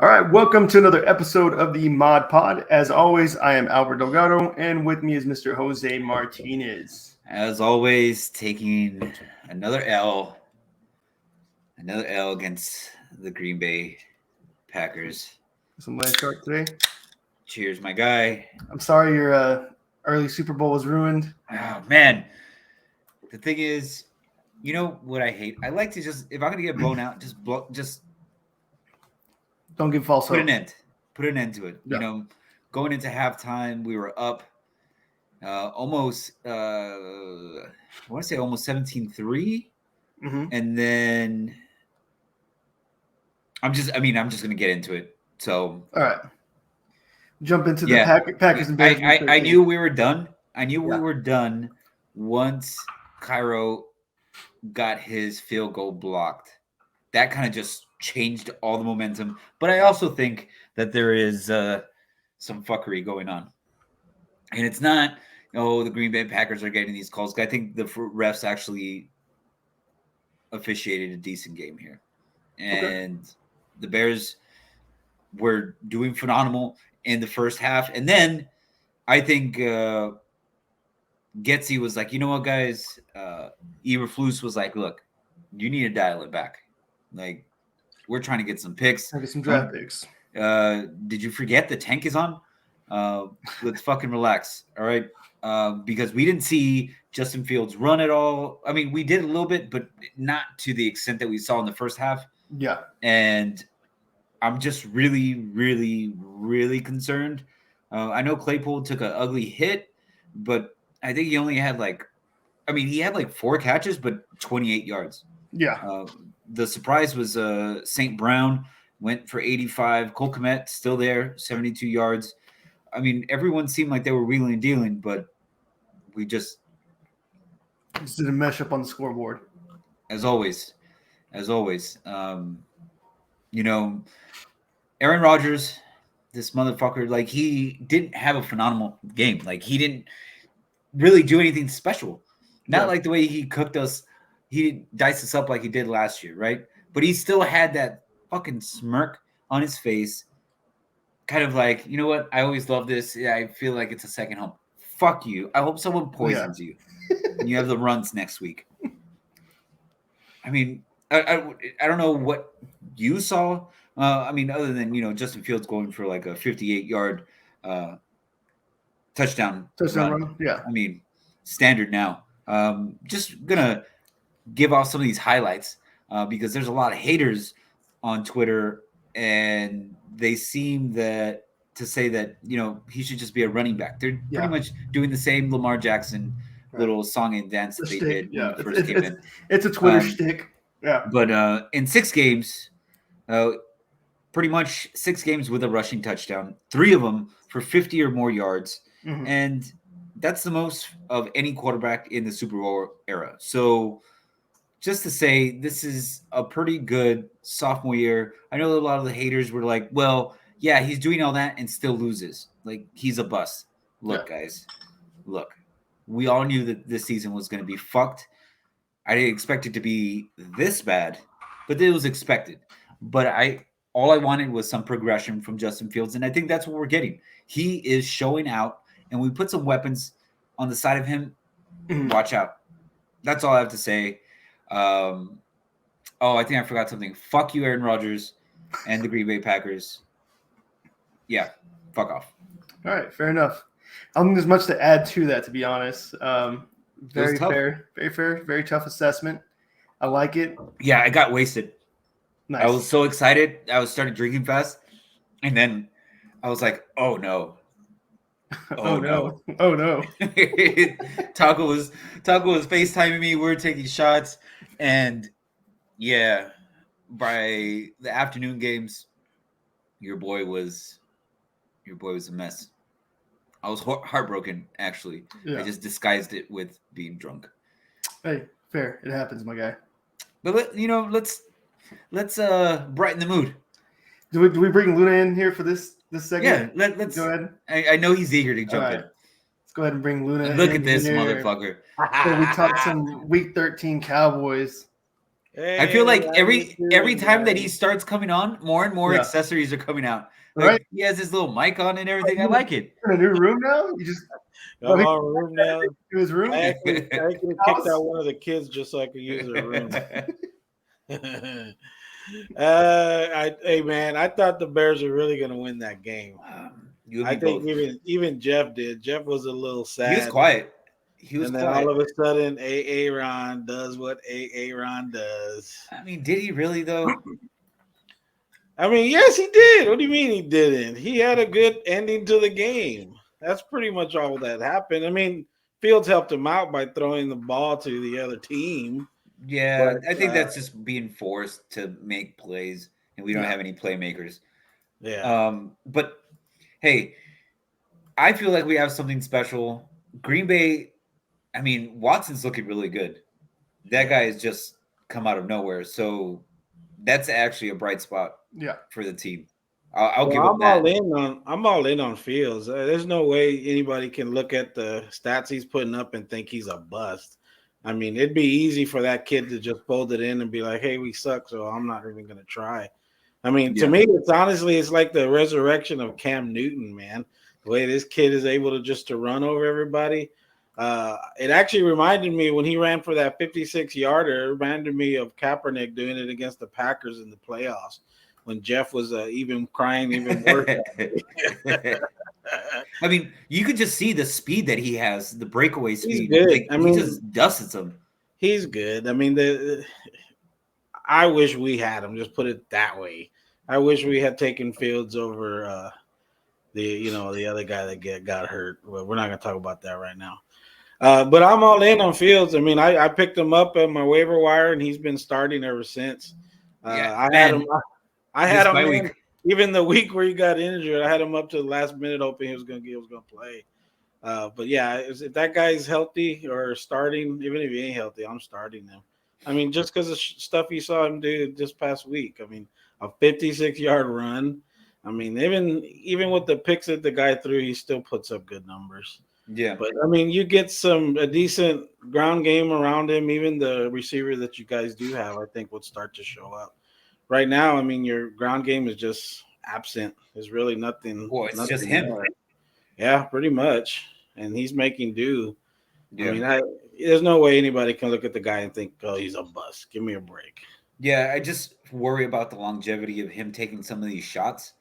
All right, welcome to another episode of the Mod Pod. As always, I am Albert Delgado, and with me is Mr. Jose Martinez. As always, taking another L against the Green Bay Packers. Some land chart today. Cheers, my guy. I'm sorry your early Super Bowl was ruined. Oh man, the thing is, you know what I hate? I like to just, if I'm gonna get blown out, just Don't give false put hope. Put an end to it. Yeah. You know, going into halftime, we were up almost I want to say almost 17-3. And then I'm just gonna get into it. So all right, jump into the Packers and Bears. I knew we were done. We were done once Cairo got his field goal blocked. That kind of just changed all the momentum. But I also think that there is some fuckery going on, and it's not. The Green Bay Packers are getting these calls. I think the refs actually officiated a decent game here, and the Bears were doing phenomenal in the first half. And then I think Getsy was like, you know what, guys? Eberflus was like, look, you need to dial it back. Like, we're trying to get some picks. Get some draft picks. Did you forget the tank is on? Let's fucking relax. All right. Because we didn't see Justin Fields run at all. I mean, we did a little bit, but not to the extent that we saw in the first half. Yeah. And I'm just really, really, really concerned. I know Claypool took an ugly hit, but I think he only had he had 4 catches, but 28 yards. Yeah. The surprise was St. Brown went for 85. Cole Kmet still there, 72 yards. I mean, everyone seemed like they were wheeling and dealing, but we just didn't mesh up on the scoreboard. As always. Aaron Rodgers, this motherfucker, he didn't have a phenomenal game. He didn't really do anything special. Not like the way he cooked us. He diced us up like he did last year, right? But he still had that fucking smirk on his face. Kind of like, you know what? I always love this. Yeah, I feel like it's a second home. Fuck you. I hope someone poisons you. And you have the runs next week. I mean, I don't know what you saw. Other than, Justin Fields going for a 58-yard touchdown run. Yeah. I mean, standard now. Just going to give off some of these highlights because there's a lot of haters on Twitter, and they seem to say that, he should just be a running back. They're pretty much doing the same Lamar Jackson little song and dance that they did when he first came in. It's a Twitter shtick. Yeah. But in 6 games, pretty much 6 games with a rushing touchdown, 3 of them for 50 or more yards. Mm-hmm. And that's the most of any quarterback in the Super Bowl era. So just to say, this is a pretty good sophomore year. I know a lot of the haters were like, well, yeah, he's doing all that and still loses. He's a bust. Look, guys, we all knew that this season was going to be fucked. I didn't expect it to be this bad, but it was expected. But all I wanted was some progression from Justin Fields, and I think that's what we're getting. He is showing out, and we put some weapons on the side of him. Watch out. That's all I have to say. I think I forgot something. Fuck you, Aaron Rodgers and the Green Bay Packers. Yeah, fuck off. All right, fair enough. I don't think there's much to add to that, to be honest. Very fair, very tough assessment. I like it. Yeah, I got wasted. Nice. I was so excited. I started drinking fast, and then I was like, "Oh no! Oh no! Oh no!" Taco was FaceTiming me. We were taking shots, and yeah, by the afternoon games, your boy was a mess. I was heartbroken, actually. Yeah. I just disguised it with being drunk. Hey, fair. It happens, my guy. But let's brighten the mood. Do we bring Luna in here for this segment? Yeah, let's go ahead. I know he's eager to jump in. Let's go ahead and bring Luna in. Look at this motherfucker. So we talked some Week 13 Cowboys. I feel like every time that he starts coming on, more and more accessories are coming out. Like Right. he has his little mic on and everything. I like it. In a new room now? You just I'm on room now. to his room. I actually kicked out one of the kids just so I could use their room. Hey man, I thought the Bears were really gonna win that game. I think even Jeff did. Jeff was a little sad. He was quiet. And then all of a sudden, Ron does what Ron does. I mean, did he really though? I mean, yes, he did. What do you mean he didn't? He had a good ending to the game. That's pretty much all that happened. I mean, Fields helped him out by throwing the ball to the other team. Yeah, but, I think that's just being forced to make plays, and we don't have any playmakers. Yeah. But hey, I feel like we have something special. Green Bay, I mean, Watson's looking really good. That guy has just come out of nowhere. So that's actually a bright spot for the team. I'll give him that. I'm all in on Fields. There's no way anybody can look at the stats he's putting up and think he's a bust. I mean, it'd be easy for that kid to just fold it in and be like, hey, we suck, so I'm not even going to try. I mean, to me, it's like the resurrection of Cam Newton, man. The way this kid is able to run over everybody. It actually reminded me when he ran for that 56-yarder, it reminded me of Kaepernick doing it against the Packers in the playoffs when Jeff was even crying even worse. I mean, you could just see the speed that he has, the breakaway speed. Good. He just dusts them. He's good. I mean, I wish we had him. Just put it that way. I wish we had taken Fields over the other guy that got hurt. Well, we're not going to talk about that right now. But I'm all in on Fields. I mean, I picked him up at my waiver wire, and he's been starting ever since. I had him. Even the week where he got injured, I had him up to the last minute, hoping he was going to play. But yeah, if that guy's healthy or starting, even if he ain't healthy, I'm starting him. I mean, just because of stuff you saw him do this past week. I mean, a 56-yard run. I mean, even with the picks that the guy threw, he still puts up good numbers. Yeah. But I mean, you get a decent ground game around him. Even the receiver that you guys do have, I think, would start to show up. Right now, I mean, your ground game is just absent. There's really nothing. Well, it's just him. More. Yeah, pretty much. And he's making do. Yeah. I mean, there's no way anybody can look at the guy and think, oh, he's a bust. Give me a break. Yeah, I just worry about the longevity of him taking some of these shots.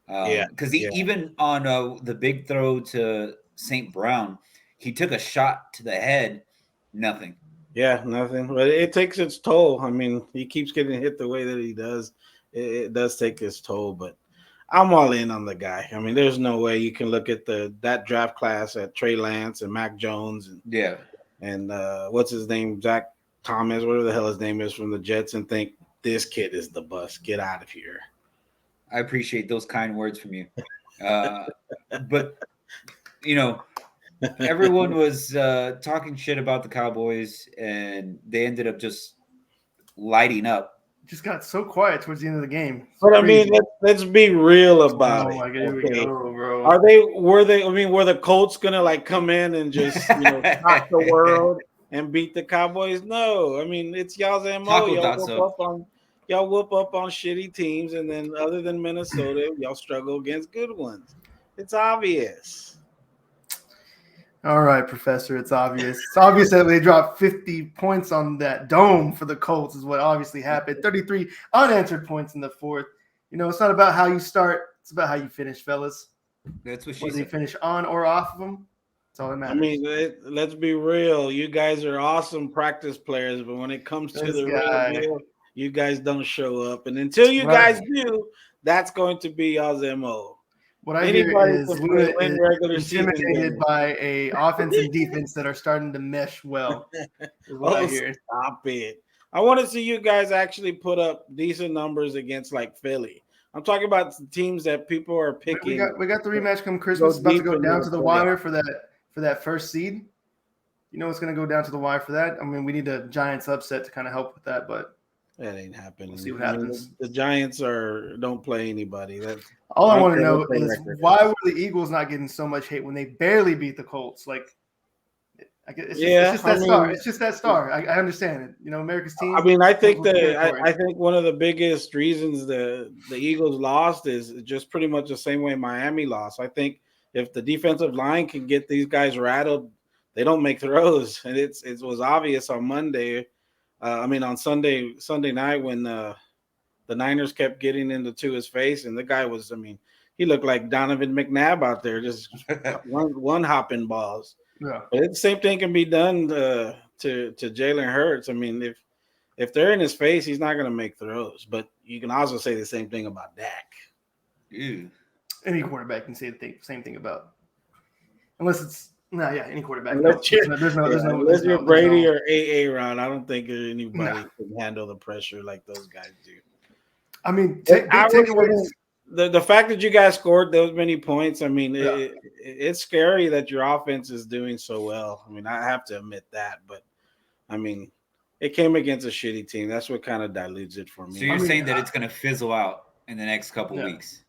Because even on the big throw to St. Brown, he took a shot to the head, nothing. Yeah, nothing. But it takes its toll. I mean, he keeps getting hit the way that he does. It does take its toll, but I'm all in on the guy. I mean, there's no way you can look at that draft class at Trey Lance and Mac Jones and what's his name, Zach Thomas, whatever the hell his name is from the Jets, and think this kid is the bust. Get out of here. I appreciate those kind words from you. But, everyone was talking shit about the Cowboys, and they ended up just lighting up. Just got so quiet towards the end of the game. But I mean, let's be real about it. Okay. Bro. Were the Colts gonna come in and just shock the world and beat the Cowboys? No. I mean, it's y'all's MO. Y'all whoop up on shitty teams, and then other than Minnesota, y'all struggle against good ones. It's obvious. All right, Professor, it's obvious. It's obvious that they dropped 50 points on that dome for the Colts is what obviously happened. 33 unanswered points in the fourth. It's not about how you start. It's about how you finish, fellas. That's what she Whether said. you finish on or off of them, that's all that matters. I mean, let's be real. You guys are awesome practice players, but when it comes to the real deal, you guys don't show up. And until you guys do, that's going to be y'all's MO. What I hear is intimidated by a offense and defense that are starting to mesh well. Is what I hear. Stop it. I want to see you guys actually put up decent numbers against Philly. I'm talking about the teams that people are picking. We got the rematch come Christmas. It's about to go down to the wire for that first seed. It's going to go down to the wire for that. I mean, we need a Giants upset to kind of help with that, but that ain't happening. We'll see what happens. The Giants don't play anybody. All I want to know is why were the Eagles not getting so much hate when they barely beat the Colts? It's just that star. It's just that star. I understand it. You know, America's team. I mean, I think I think one of the biggest reasons the Eagles lost is just pretty much the same way Miami lost. I think if the defensive line can get these guys rattled, they don't make throws, and it was obvious on Monday. On Sunday night when the Niners kept getting into his face, and the guy was, he looked like Donovan McNabb out there, just one hopping balls. Yeah. But the same thing can be done to Jalen Hurts. I mean, if they're in his face, he's not going to make throws. But you can also say the same thing about Dak. Ew. Any quarterback can say the same thing about, unless it's any quarterback. Unless you're Brady or Aaron, I don't think anybody can handle the pressure like those guys do. I mean, the fact that you guys scored those many points, it's scary that your offense is doing so well. I mean, I have to admit that, but it came against a shitty team. That's what kind of dilutes it for me. So you're saying that it's going to fizzle out in the next couple weeks?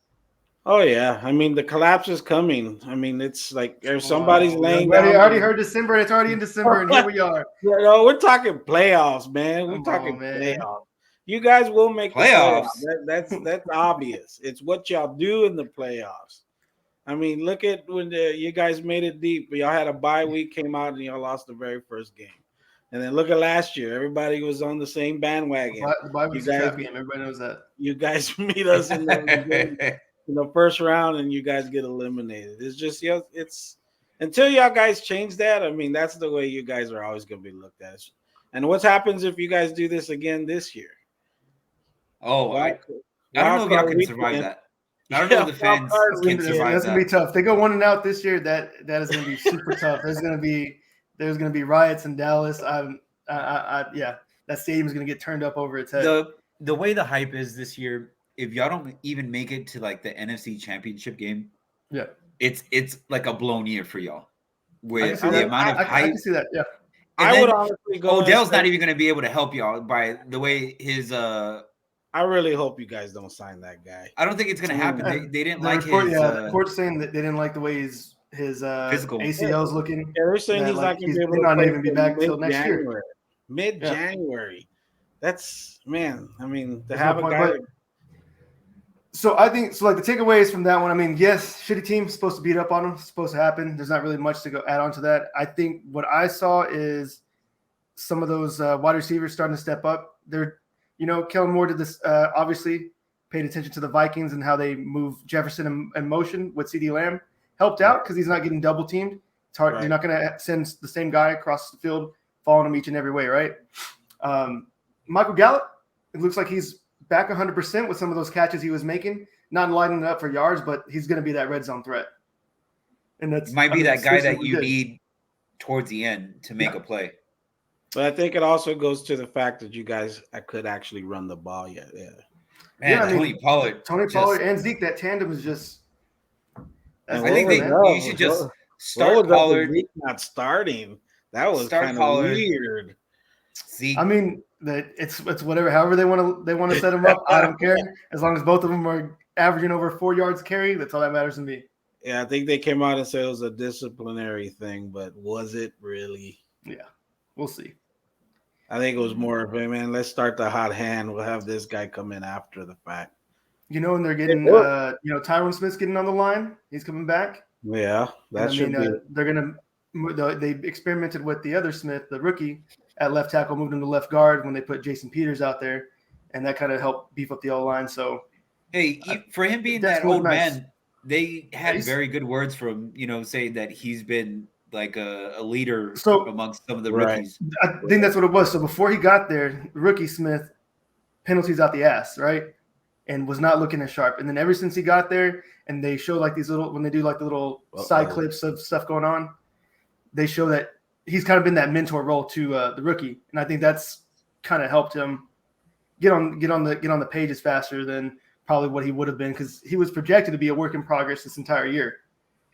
Oh yeah, the collapse is coming. It's like if somebody's laying down. I already heard December, and it's already in December, and here we are. No, we're talking playoffs, man. We're talking playoffs. You guys will make playoffs. That's obvious. It's what y'all do in the playoffs. Look at when you guys made it deep. Y'all had a bye week, came out, and y'all lost the very first game. And then look at last year. Everybody was on the same bandwagon. The bye week's a trap game. Everybody knows that. You guys meet us in the first round, and you guys get eliminated. It's just it's until y'all guys change that. That's the way you guys are always going to be looked at. And what happens if you guys do this again this year? Oh, I don't know if y'all can survive that. I don't know if the fans can survive that. That's gonna be tough. If they go 1-out this year, that is gonna be super tough. There's gonna be riots in Dallas. That stadium is gonna get turned up over its head. The way the hype is this year, if y'all don't even make it to like the NFC Championship game, it's like a blown year for y'all. With the amount of hype, I can see that. Yeah. I would honestly go. Odell's not even going to be able to help y'all by the way his. I really hope you guys don't sign that guy. I don't think it's going to happen. They didn't like his. The report's saying that they didn't like the way his physical ACL's looking. Yeah, they're saying he's not going to be able to even be back until next year. Mid-January. That's to There's have a guy. So I think like the takeaways from that one. Yes, shitty team, supposed to beat up on them, supposed to happen. There's not really much to go add on to that. I think what I saw is some of those wide receivers starting to step up. They're Kellen Moore did this, obviously paid attention to the Vikings and how they move Jefferson in motion with CeeDee Lamb. Helped out because he's not getting double teamed. It's hard. Right. You're not going to send the same guy across the field, following him each and every way, right? Michael Gallup, it looks like he's back 100% with some of those catches he was making. Not lining it up for yards, but he's going to be that red zone threat. And that's might be that guy that you need towards the end to make a play. But I think it also goes to the fact that you guys could actually run the ball. Yeah. Man, Tony Pollard and Zeke, that tandem is just. I think you should just start Pollard. Zeke not starting. That was kind of weird. Zeke. It's whatever. However they want to set him up. I don't care as long as both of them are averaging over 4 yards carry. That's all that matters to me. Yeah, I think they came out and said it was a disciplinary thing, but was it really? Yeah, we'll see. I think it was more of a man. Let's start the hot hand. We'll have this guy come in after the fact. And they're getting, Tyron Smith's getting on the line. He's coming back. Yeah, should be. They experimented with the other Smith, the rookie, at left tackle, moved him to left guard when they put Jason Peters out there, and that kind of helped beef up the O-line. So, hey, for him being that old man, they had very good words for him. Saying that he's been like a leader amongst some of the rookies. I think that's what it was. So before he got there, rookie Smith, penalties out the ass, right? And was not looking as sharp. And then ever since he got there, and they show like these when they do like the little side clips of stuff going on, they show that he's kind of been that mentor role to the rookie. And I think that's kind of helped him get on the pages faster than probably what he would have been, because he was projected to be a work in progress this entire year.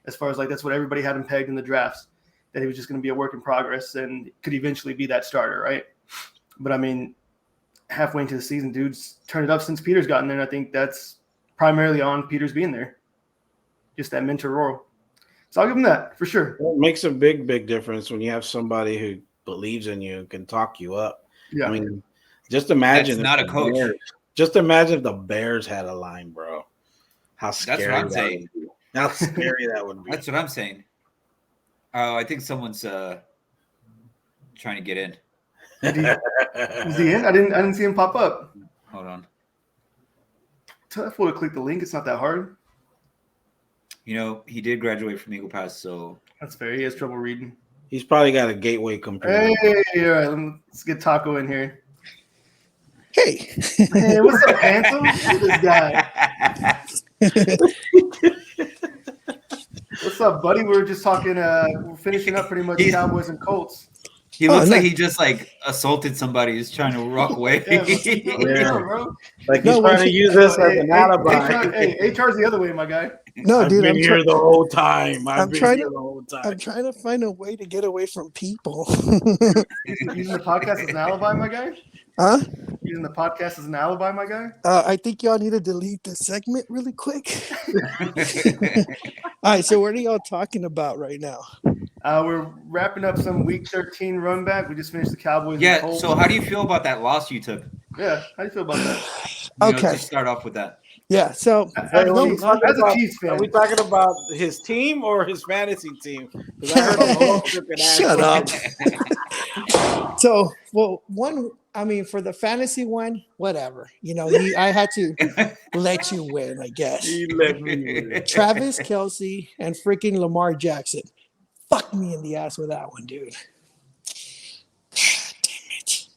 As far as like that's what everybody had him pegged in the drafts, that he was just going to be a work in progress and could eventually be that starter, right? But halfway into the season, dude's turned it up since Peters gotten there, and I think that's primarily on Peters being there, just that mentor role. So I'll give him that for sure. It makes a big difference when you have somebody who believes in you and can talk you up. Yeah. I mean, just imagine That's not a coach. Just imagine if the Bears had a line, bro. How scary That's what I'm saying. would be. How scary that would be. That's what I'm saying. Oh, I think someone's trying to get in. Is he in? I didn't see him pop up. Hold on. Tell that fool to click the link. It's not that hard. You know, he did graduate from Eagle Pass, so That's fair. He has trouble reading. He's probably got a gateway computer. Hey, all right, let's get Taco in here. Hey. Hey, what's up, handsome? Look at this guy. What's up, buddy? We were just talking. We're finishing up pretty much Cowboys and Colts. he looks like he just like assaulted somebody. He's trying to walk away. Yeah, bro. Like he's trying to use this as an alibi. HR's the other way, my guy. No, I've dude, been here the whole time. I'm trying to find a way to get away from people. Using the podcast as an alibi, my guy? Huh? Using the podcast as an alibi, my guy? I think y'all need to delete this segment really quick. All right, so what are y'all talking about right now? We're wrapping up some Week 13 run back. We just finished the Cowboys. And Yeah. Colts. So, how do you feel about that loss you took? Yeah, how do you feel about that? Okay. Just start off with that. Yeah, so As a Chiefs fan, Are we talking about his team or his fantasy team? Because I heard a whole shut up. So, well, for the fantasy one, whatever. You know, I had to let you win, I guess. He let me win. Travis Kelce and freaking Lamar Jackson. Fuck me in the ass with that one, dude. Damn it.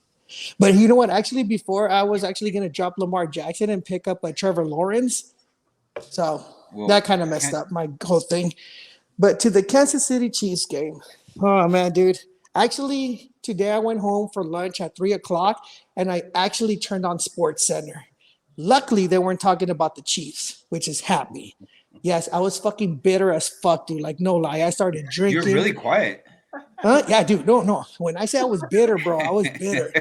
But you know what? Actually, before I was actually going to drop Lamar Jackson and pick up Trevor Lawrence. So that kind of messed up my whole thing. But to the Kansas City Chiefs game. Oh, man, dude. Actually, today I went home for lunch at 3:00 and I actually turned on Sports Center. Luckily, they weren't talking about the Chiefs, which is happy. Yes, I was fucking bitter as fuck, dude. Like, no lie. I started drinking. You're really quiet. Huh? Yeah, dude. No. When I say I was bitter, bro, I was bitter.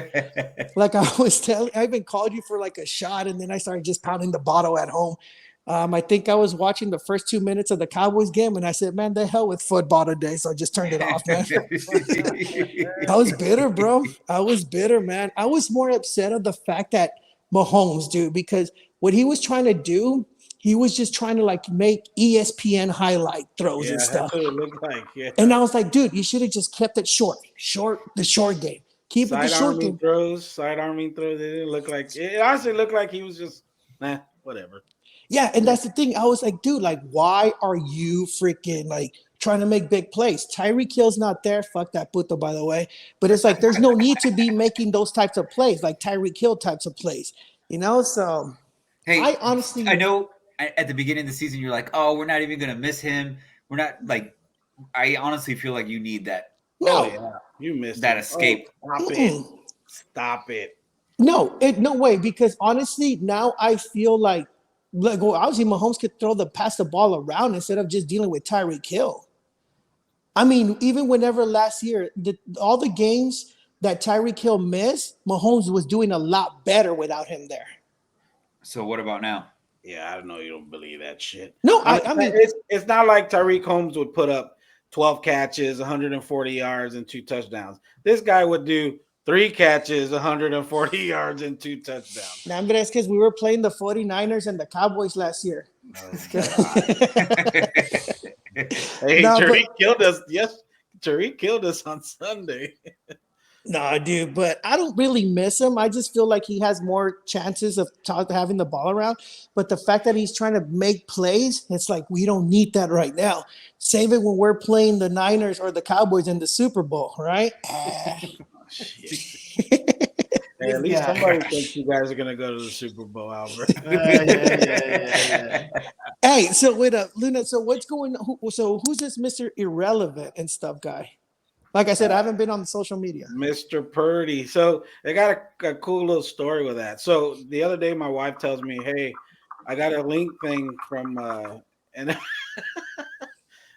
Like I was telling, I even called you for like a shot, and then I started just pounding the bottle at home. I think I was watching the first 2 minutes of the Cowboys game, and I said, man, the hell with football today. So I just turned it off, man. I was bitter, bro. I was bitter, man. I was more upset of the fact that Mahomes, dude, because what he was trying to do, he was just trying to like make ESPN highlight throws and stuff. That's what it looked like. Yeah. And I was like, dude, you should have just kept it short, the short game. Keep it the short game. Side arming throws. It didn't look like it. Honestly looked like he was just whatever. Yeah, and that's the thing. I was like, dude, like, why are you freaking like trying to make big plays? Tyreek Hill's not there. Fuck that puto, by the way. But it's like there's no need to be making those types of plays, like Tyreek Hill types of plays. You know, so hey, I know at the beginning of the season you're like, oh, we're not even gonna miss him. We're not like. I honestly feel like you need that. No, yeah. You missed that escape. Stop it. No way. Because honestly, now I feel like obviously Mahomes could pass the ball around instead of just dealing with Tyreek Hill. I mean, even whenever last year, all the games that Tyreek Hill missed, Mahomes was doing a lot better without him there. So what about now? Yeah, I know you don't believe that shit. No, I mean it's not like Tyreek Holmes would put up 12 catches, 140 yards, and 2 touchdowns. This guy would do 3 catches, 140 yards, and 2 touchdowns. Nah, but that's because we were playing the 49ers and the Cowboys last year. Hey, Tariq killed us. Yes, Tariq killed us on Sunday. No, dude, but I don't really miss him. I just feel like he has more chances of having the ball around. But the fact that he's trying to make plays, it's like we don't need that right now. Save it when we're playing the Niners or the Cowboys in the Super Bowl, right? Hey, at least somebody thinks you guys are gonna go to the Super Bowl, Albert. Yeah. Hey, so wait up, Luna. So what's going on? So who's this Mr. Irrelevant and stuff guy? Like I said, I haven't been on the social media. Mr. Purdy. So they got a cool little story with that. So the other day, my wife tells me, "Hey, I got a link thing from and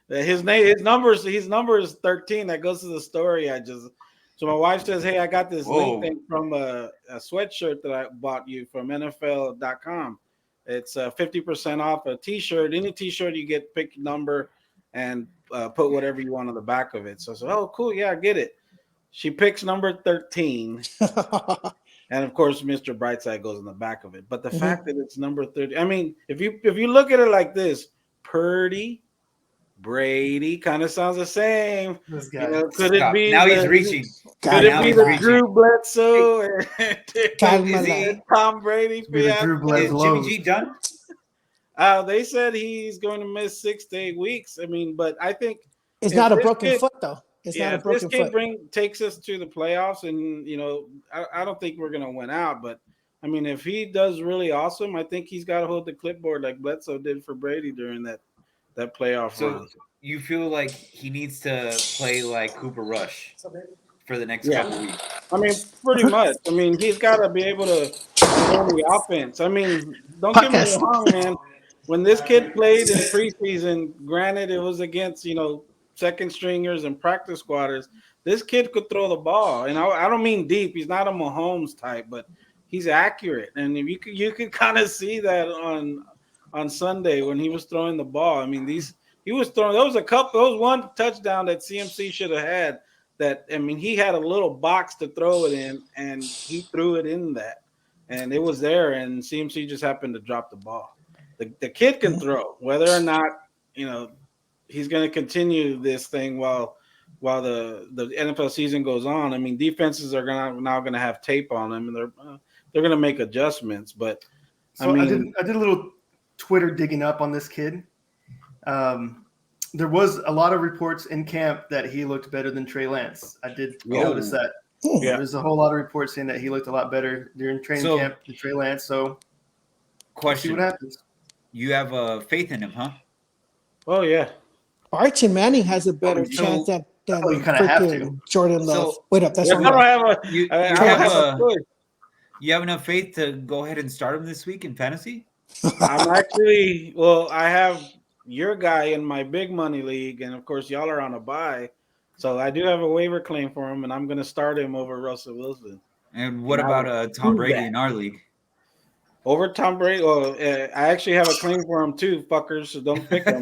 his number is 13. That goes to the story I just." So my wife says, "Hey, I got this link thing from a sweatshirt that I bought you from NFL.com. It's 50% off a T-shirt. Any T-shirt you get, pick your number, and put whatever you want on the back of it. So I said, oh, cool, yeah, I get it. She picks number 13. And of course, Mr. Brightside goes in the back of it. But the fact that it's number 30, I mean, if you look at it like this, Purdy, Brady kind of sounds the same. This You guy. know, could it be Now he's reaching. Could it Now be he's the reaching. Drew Bledsoe and Cálmala. Tom Brady? Be the Drew Is Bledsoe Jimmy lows. G done? They said he's going to miss 6 to 8 weeks. I mean, but I think It's if not a this broken kid- foot, though. It's not a if broken this kid foot. takes us to the playoffs, and you know, I don't think we're going to win out. But I mean, if he does really awesome, I think he's got to hold the clipboard like Bledsoe did for Brady during that playoff run. So you feel like he needs to play like Cooper Rush for the next Yeah. couple weeks? I mean, pretty much. I mean, he's got to be able to run the offense. I mean, don't get me Podcast. wrong, man. When this kid played in preseason, granted it was against, you know, second stringers and practice squatters, this kid could throw the ball. And I don't mean deep. He's not a Mahomes type, but he's accurate. And if you could kind of see that on Sunday when he was throwing the ball. I mean, he was throwing. There was one touchdown that CMC should have had. That, I mean, he had a little box to throw it in, and he threw it in that, and it was there. And CMC just happened to drop the ball. The kid can throw, whether or not, you know, he's going to continue this thing while the NFL season goes on. I mean, defenses are now going to have tape on them, and they're going to make adjustments. But So I did a little Twitter digging up on this kid. There was a lot of reports in camp that he looked better than Trey Lance. I did notice that. Yeah. There's a whole lot of reports saying that he looked a lot better during training camp than Trey Lance. So see Question: what happens. You have faith in him, huh? Oh yeah. Archie Manning has a better So- chance than you kinda have freaking Jordan Love. So- Wait up, that's I wrong. don't have a. You I don't have have a a- choice. You have enough faith to go ahead and start him this week in fantasy? I'm actually, well, I have your guy in my big money league, and of course, y'all are on a bye. So I do have a waiver claim for him, and I'm going to start him over Russell Wilson. And what And I about will Tom do Brady that. in our league? Over Tom Brady. Well, I actually have a claim for him too, fuckers, so don't pick him.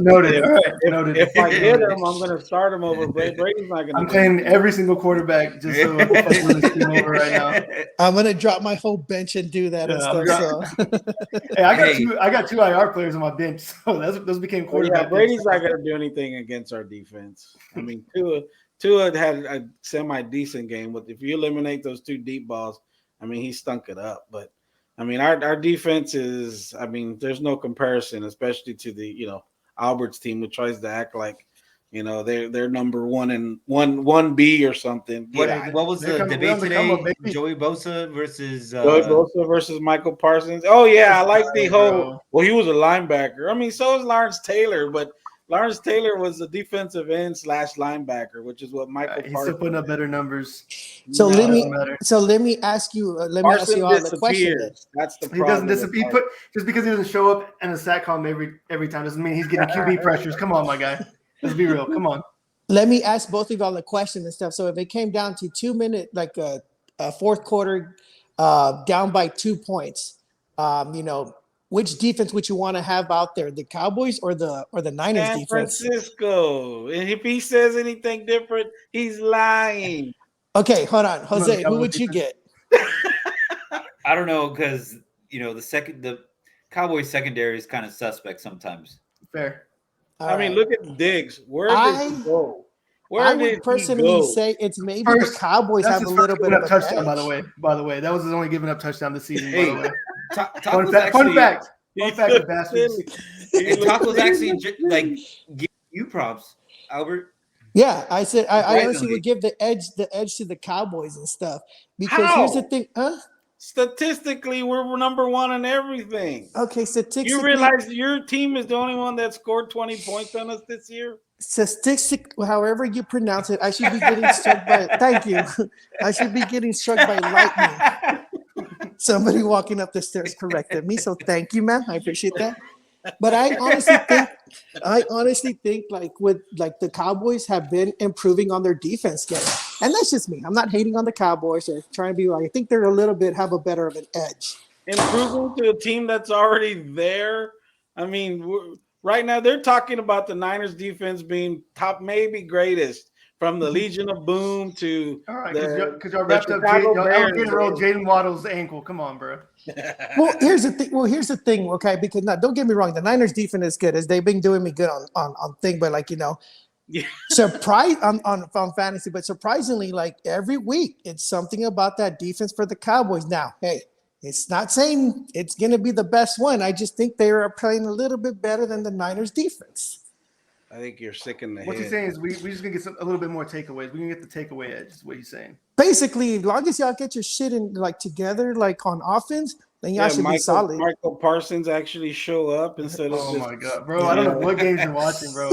Noted. All right. If, Noted. if I get him, I'm going to start him over Brady. Brady's not going to I'm playing every single quarterback just so I can fuck with this team over right now. I'm gonna drop my whole bench and do that and Yeah, stuff. So Hey, I got two IR players on my bench, so those became Well, quarterback. yeah, Brady's picks. not going to do anything against our defense. I mean, Tua had a semi-decent game, but if you eliminate those two deep balls, I mean, he stunk it up. But I mean, our defense is, I mean, there's no comparison, especially to the, you know, Albert's team, which tries to act like, you know, they're number one and one B or something. What was They're the coming debate around the today? come up, baby. Joey Bosa versus Joey Bosa versus Michael Parsons. Oh yeah, I like the whole. Well, he was a linebacker. I mean, so is Lawrence Taylor, but Lawrence Taylor was a defensive end / linebacker, which is what Michael He's still Parsons. putting up better numbers. So No, let me doesn't matter. ask you all the Parsons question. disappears. That's the He problem. doesn't with disappear. Just because he doesn't show up in a sack column every time doesn't mean he's getting QB pressures. Come on, my guy. Let's be real. Come on. Let me ask both of y'all the question and stuff. So if it came down to 2 minute, like a fourth quarter, down by 2 points, you know, which defense would you want to have out there, the Cowboys or the Niners San defense? Francisco. And if he says anything different, he's lying. Okay, hold on, Jose. Cowboys Who would you defense. get? I don't know, because you know the Cowboys secondary is kind of suspect sometimes. Fair. All I mean, right. look at Diggs. Where did he go? Where I did would he personally go? say it's maybe First, the Cowboys That's have a his little first bit given of up a touchdown, by the edge. way. By the way, that was his only given up touchdown this season. Hey, by the way. Taco's Fun fact. Fun fact, you bastards. And Taco's actually like give you props, Albert. Yeah, I said I honestly Surprisingly. would give the edge to the Cowboys and stuff because here's the How? thing, Statistically, we're number one in everything. Okay, statistically, You realize your team is the only one that scored 20 points on us this year? however you pronounce it, I should be getting struck by. Thank you. I should be getting struck by lightning. Somebody walking up the stairs corrected me, so thank you, ma'am. I appreciate that. But I honestly think like the Cowboys have been improving on their defense game, and that's just me. I'm not hating on the Cowboys or trying to be like. I think they're have a better of an edge. Improving to a team that's already there. I mean, Right now, they're talking about the Niners defense being top, maybe greatest, from the Legion of Boom to All right, the because y'all wrapped up Chicago y'all Bears. alligator rolled Jaden Waddle's ankle. Come on, bro. Well, here's the thing. Okay, because now don't get me wrong, the Niners defense is good as they've been doing me good on thing, but like Yeah. surprise on fantasy, but surprisingly, like every week, it's something about that defense for the Cowboys. Now, hey, it's not saying it's going to be the best one. I just think they are playing a little bit better than the Niners defense. I think you're sick in the What head. he's saying is we just gonna get a little bit more takeaways. We can get the takeaway edge. Is what he's saying. Basically, as long as y'all get your shit in like together, like on offense, then y'all should be solid. Michael Parsons actually show up instead of Oh just, my god, bro! I don't know what games you're watching, bro.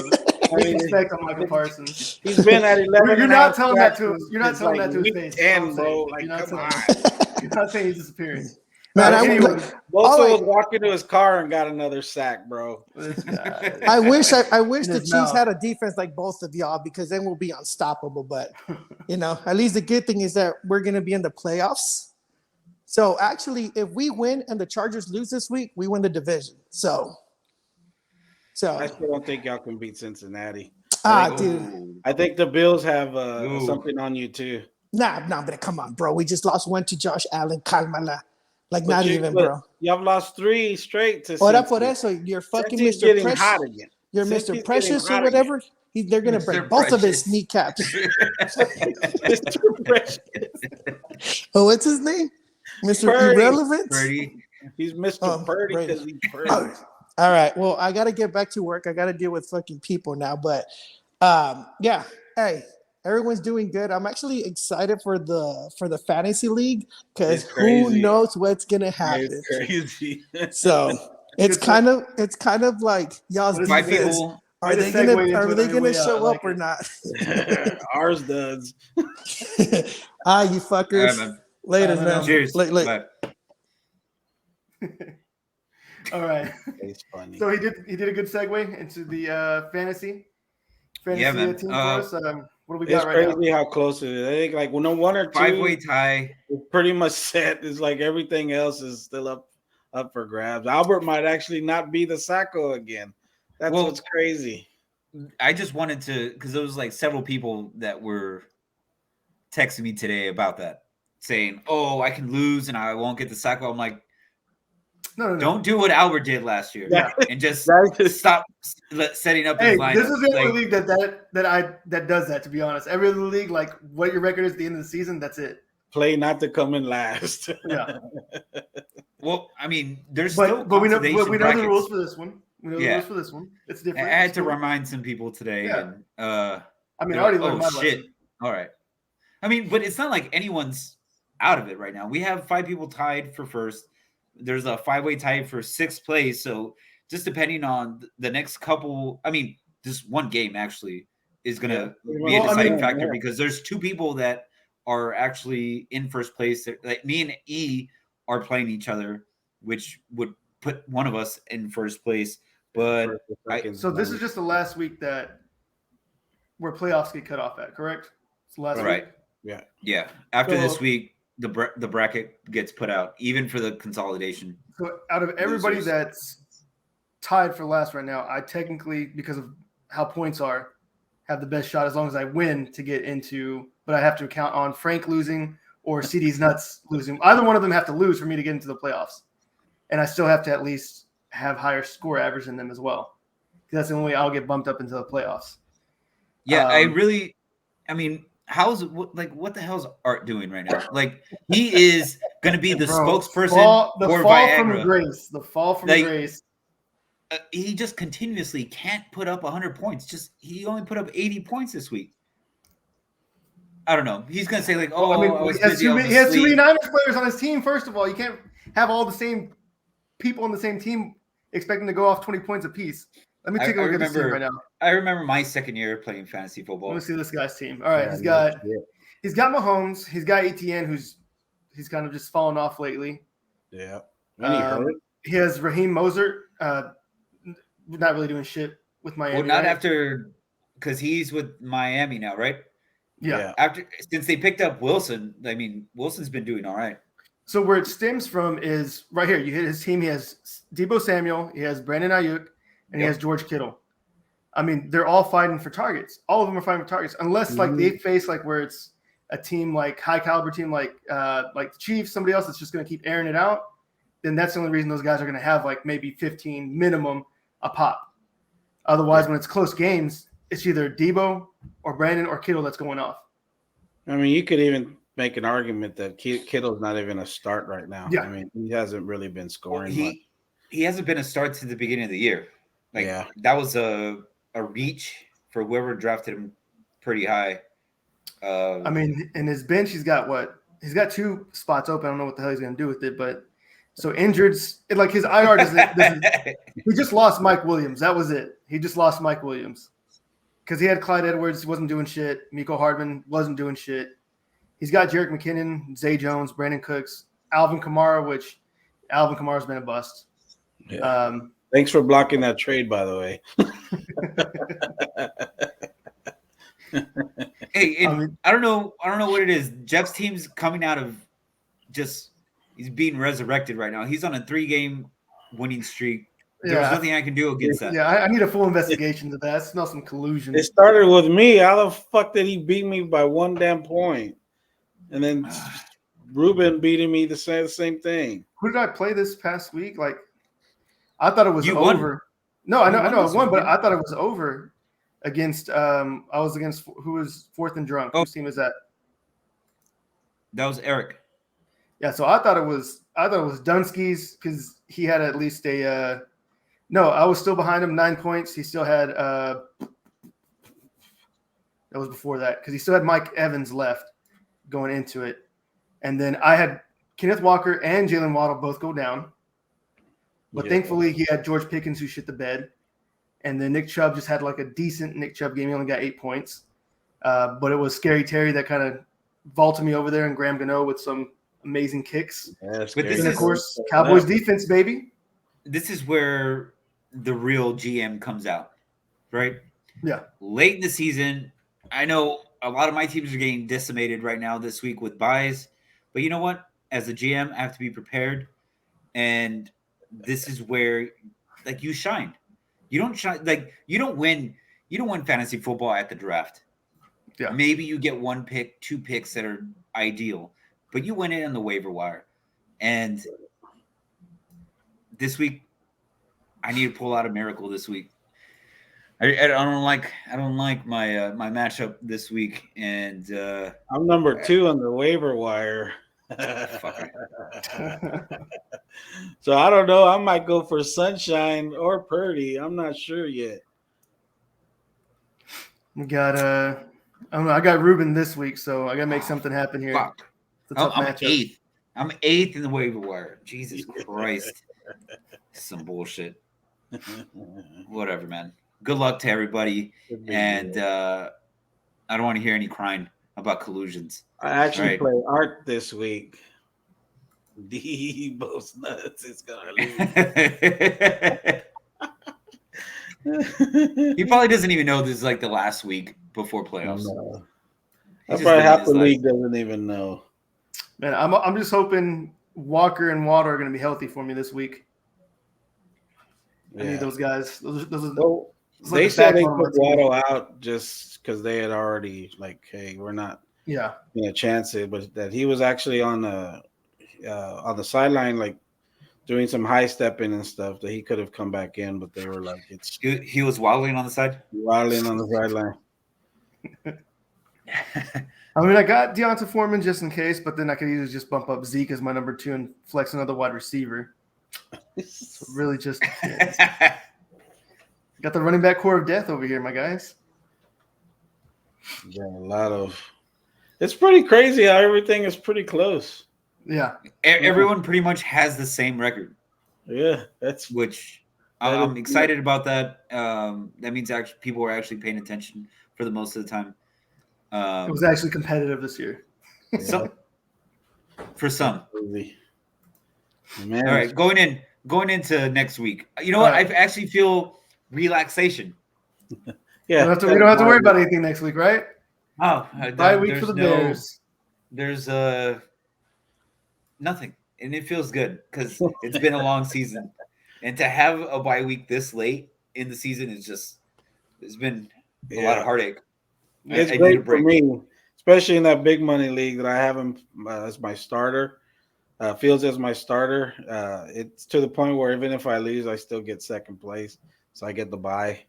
Respect on Michael Parsons. He's been at 11. You're not telling that to. You're not It's telling like that to his week face. 10, bro. Like, You're not come telling. on. You're not saying he's disappearing. Man, Anyway, Bosa was walking to his car and got another sack, bro. this guy. I wish In the his Chiefs mouth. had a defense like both of y'all because then we'll be unstoppable. But at least the good thing is that we're gonna be in the playoffs. So actually, if we win and the Chargers lose this week, we win the division. So I still don't think y'all can beat Cincinnati. dude, I think the Bills have something on you too. nah, but come on, bro. We just lost one to Josh Allen, Calmala. Like not even, bro. Y'all lost 3 straight to Por Cincinnati. eso, you're fucking Cincy's Mr. getting Precious. hot again. You're Cincy's Mr. getting Precious or hot whatever. They're gonna Mr. break both of his Precious. kneecaps. Mr. Precious. Oh, what's his name? Mr. Purdy. Irrelevant. Purdy. He's Mr. Oh, Purdy right. because he's Purdy. Oh, all right. Well, I gotta get back to work. I gotta deal with fucking people now. But yeah. Hey, everyone's doing good. I'm actually excited for the fantasy league because It's who crazy. knows what's gonna happen. It's crazy. So it's kind of like y'all's What is Five this? defense. people. Are Way to they segue gonna into are it they on your gonna way out. show I like up or it. not? Ours does. You fuckers. man. Later, man. man. Cheers. Late. Bye. All right. It's funny. So he did a good segue into the fantasy Yeah, man. team for us. What do we It's got right crazy how close it is. I think like one or two 5-way tie. is pretty much set. It's like everything else is still up for grabs. Albert might actually not be the Sacco again. That's what's crazy. I just wanted to, because there was like several people that were texting me today about that, saying, "Oh, I can lose and I won't get the Sacco." I'm like, No. don't do what Albert did last year, Yeah. and just That's just- stop setting up his Hey, lineup. this is the only Like, league that does that. To be honest, every other league, like what your record is at the end of the season, that's it. Play not to come in last. Yeah, well, I mean, there's still but we know consolation the brackets. rules for this one. We know the Yeah. rules for this one. It's I different. had It's to cool. remind some people today, Yeah. and I mean, they're I already like, learned my shit. lesson. All right. I mean, but it's not like anyone's out of it right now. We have 5 people tied for first. There's a 5-way tie for 6th place. So just depending on the next couple, I mean, just one game actually is going to be a Well, I deciding mean, factor because there's 2 people that are actually in first place. Like me and E are playing each other, which would put one of us in first place. But So this is just the last week that where playoffs get cut off at, correct? It's the last right. week. Yeah. After this So- week, the bracket gets put out, even for the consolidation. So out of everybody Losers. that's tied for last right now, I technically, because of how points are, have the best shot as long as I win to get into. But I have to count on Frank losing or CD's nuts losing. Either one of them have to lose for me to get into the playoffs, and I still have to at least have higher score average than them as well. That's the only way I'll get bumped up into the playoffs. Yeah, I mean, what the hell's Art doing right now? Like, he is going to be the spokesperson The for fall Viagra. from grace. The fall from Like, grace. He just continuously can't put up 100 points. He only put up 80 points this week. I don't know. He's going to say like, "Oh, I mean, I was he has busy, too I was many, he has too many asleep." Niners players on his team. First of all, you can't have all the same people on the same team expecting to go off 20 points apiece. Let me take a look at this team right now. I remember my second year playing fantasy football. Let me see this guy's team. All right, he's got Mahomes. He's got Etienne, he's kind of just fallen off lately. Yeah. He has Raheem Mostert, not really doing shit with Miami. Well, not right? after, because he's with Miami now, right? Yeah. Since they picked up Wilson, I mean, Wilson's been doing all right. So where it stems from is right here. You hit his team. He has Debo Samuel. He has Brandon Ayuk. and he has George Kittle. I mean, they're all fighting for targets. All of them are fighting for targets, unless like they face like where it's a team like high caliber team like the Chiefs, somebody else that's just going to keep airing it out. Then that's the only reason those guys are going to have like maybe 15 minimum a pop. Otherwise, when it's close games, it's either Debo or Brandon or Kittle that's going off. I mean, you could even make an argument that Kittle's not even a start right now. Yeah. I mean, he hasn't really been scoring much. He hasn't been a start to the beginning of the year. Like that was a reach for whoever drafted him pretty high. I mean, in his bench, he's got what? He's got 2 spots open. I don't know what the hell he's going to do with it, but so injured, like his IR doesn't. He just lost Mike Williams. That was it. He just lost Mike Williams because he had Clyde Edwards. He wasn't doing shit. Miko Hardman wasn't doing shit. He's got Jerick McKinnon, Zay Jones, Brandon Cooks, Alvin Kamara, which Alvin Kamara's been a bust. Yeah. Thanks for blocking that trade, by the way. Hey, I don't know what it is. Jeff's team's coming out of he's being resurrected right now. He's on a 3-game winning streak. There's nothing I can do against that. Yeah, I need a full investigation to that. I smell some collusion. It started with me. How the fuck did he beat me by 1 damn point? And then Ruben beating me the same thing. Who did I play this past week? Like, I thought it was over. Won. No, I know I won, but I thought it was over against I was against who was 4th and drunk. Whose team is that? That was Eric. Yeah, so I thought it was Dunsky's because he had at least a no, I was still behind him 9 points. He still had that was before that because he still had Mike Evans left going into it. And then I had Kenneth Walker and Jalen Waddle both go down. But thankfully he had George Pickens who shit the bed. And then Nick Chubb just had like a decent Nick Chubb game. He only got 8 points. But it was Scary Terry that kind of vaulted me over there and Graham Gano with some amazing kicks. Yeah, but this is, of course, Cowboys defense, baby. This is where the real GM comes out, right? Yeah. Late in the season, I know a lot of my teams are getting decimated right now this week with buys. But you know what? As a GM, I have to be prepared. And this is where, like, you shine. You don't shine. Like, you don't win fantasy football at the draft. Yeah. Maybe you get 1 pick, 2 picks that are ideal. But you win it on the waiver wire. And this week, I need to pull out a miracle this week. I don't like my my matchup this week, and I'm number 2 on the waiver wire. So I don't know. I might go for Sunshine or Purdy. I'm not sure yet. We got I don't know. I got Ruben this week, so I gotta make something happen here. Fuck. I'm 8th. I'm 8th in the waiver wire. Jesus Christ. Some bullshit. Whatever, man. Good luck to everybody. And I don't want to hear any crying about collusions. I actually play Art this week. Debo's nuts is gonna lose. He probably doesn't even know this is like the last week before playoffs. No. That's probably half the league doesn't even know. Man, I'm just hoping Walker and Water are going to be healthy for me this week. I need those guys. They said they put Waddle out just because they had already hey, we're not going to chance it, but that he was actually on the sideline doing some high stepping and stuff that he could have come back in, but they were he was waddling on the side. Waddling on the sideline. I mean, I got Deonta Foreman just in case, but then I could either just bump up Zeke as my number 2 and flex another wide receiver. So really just got the running back core of death over here, my guys. Yeah, it's pretty crazy how everything is pretty close. Yeah. Everyone pretty much has the same record. Yeah, I'm excited about that. That means actually people are actually paying attention for the most of the time. It was actually competitive this year. For some. Man. All right, going into next week. You know what? I actually feel relaxation. Yeah, we don't have to worry about anything next week, right? Oh, bye week for the Bears. There's nothing, and it feels good because it's been a long season, and to have a bye week this late in the season is just it's been a lot of heartaque. It's I need a great for break. me, especially in that big money league that I have him as my starter. Fields as my starter. It's to the point where even if I lose, I still get second place, so I get the bye.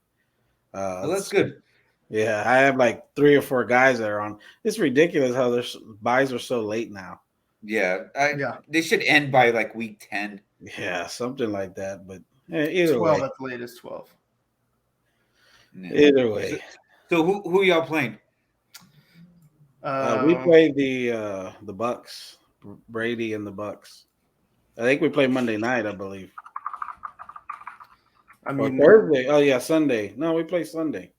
Well, that's good. Yeah, I have like 3 or 4 guys that are on. It's ridiculous how their buys are so late now. Yeah, Yeah. they should end by like week 10. Yeah, something like that. But either 12 way, at the latest. 12. Yeah. either way, So who y'all playing? we play the Bucks, Brady and the Bucks. I think we play Monday night, I believe. I Or mean, Thursday. Oh yeah, Sunday. No, we play Sunday.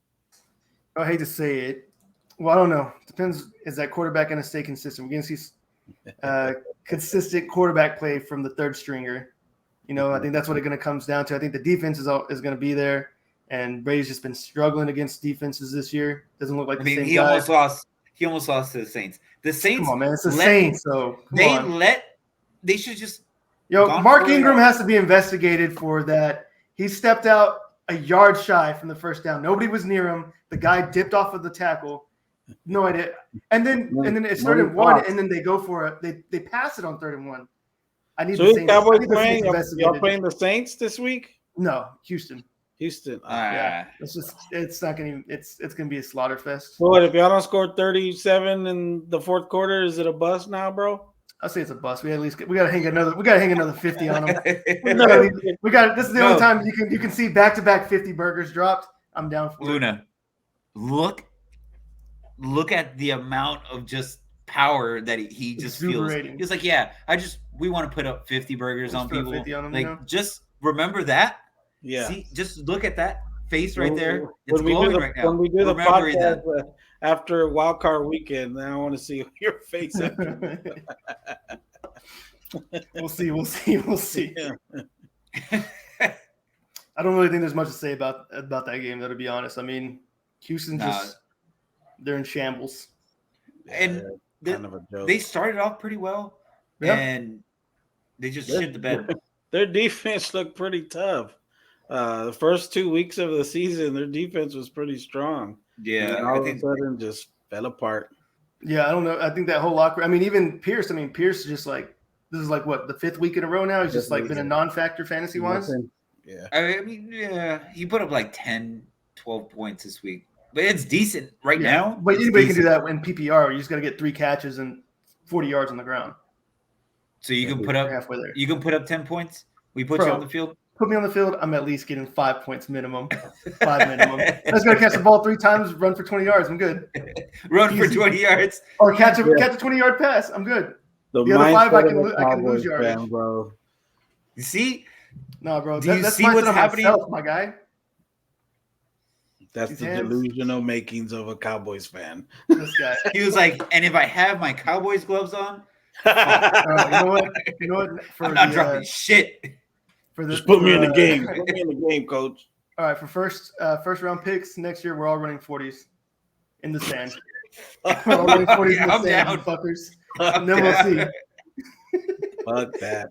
I hate to say it. Well, I don't know. Depends. Is that quarterback going to stay consistent? We're going to see consistent quarterback play from the third stringer. You know, I think that's what it going to comes down to. I think the defense is going to be there, and Brady's just been struggling against defenses this year. Doesn't look like the same he guy. almost lost. He almost lost to the Saints. The Saints. Come on, man. It's the Saints. So They should just. Mark Ingram has to be investigated for that. He stepped out a yard shy from the first down. Nobody was near him. The guy dipped off of the tackle. No idea. And then it's third and 1, and then they go for it. They pass it on 3rd and 1. I need the Saints. Cowboys playing. Y'all playing the Saints this week? No, Houston. Yeah. It's not gonna. It's gonna be a slaughter fest. So what if y'all don't score 37 in the fourth quarter? Is it a bust now, bro? I'll say it's a bust. We gotta hang another 50 on them. we got. This is the only time you can see back-to-back 50 burgers dropped. I'm down for Luna. Look at the amount of just power that he just feels. He's like, yeah, we want to put up 50 burgers on people. 50 on them, just remember that. Yeah. See, just look at that face right there. It's glowing right now. When we do the podcast after Wild Card Weekend, I want to see your face. We'll see. Yeah. I don't really think there's much to say about that game, though, to be honest. I mean, Houston they're in shambles. And kind of a joke. They started off pretty well, and they just shit the bed. Their defense looked pretty tough. The first 2 weeks of the season, their defense was pretty strong. Yeah, and all of a sudden just fell apart. Yeah, I don't know. I think that whole locker. I mean, even Pierce. I mean, Pierce is just like this is like what the 5th week in a row now. He's just like been a non-factor fantasy wise. Yeah, I mean, he put up like 10, 12 points this week, but it's decent now. But anybody can do that in PPR. You just got to get 3 catches and 40 yards on the ground. So you can put up halfway there. You can put up 10 points. We put you on the field. Put me on the field. I'm at least getting 5 points minimum. 5 minimum. I was gonna catch the ball 3 times, run for 20 yards. I'm good. Run for 20 yards, or catch a 20-yard pass. I'm good. The other 5, I can lose yards, bro. You see? No, bro. Do you see what's happening, my guy? That's the delusional makings of a Cowboys fan. This guy. He was like, and if I have my Cowboys gloves on, you know what? I'm not dropping shit. Just put me in the game. Put me in the game, coach. All right, for first round picks next year, we're all running 40s in the sand. We're all running 40s in the sand, fuckers. And then we'll see. Fuck that.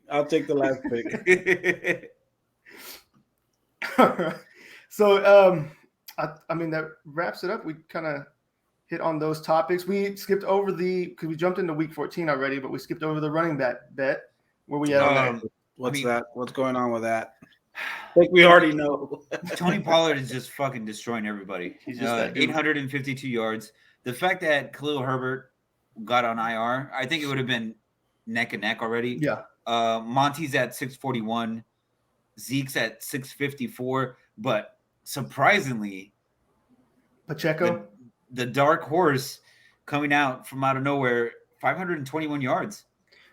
I'll take the last pick. All right. So, I mean, that wraps it up. We kind of hit on those topics. We skipped over because we jumped into week 14 already, but we skipped over the running back bet. Where we at on that? What's going on with that? I think we already know. Tony Pollard is just fucking destroying everybody. He's just 852 yards. The fact that Khalil Herbert got on IR, I think it would have been neck and neck already. Yeah. Monty's at 641. Zeke's at 654. But surprisingly, Pacheco, the dark horse coming out from out of nowhere, 521 yards.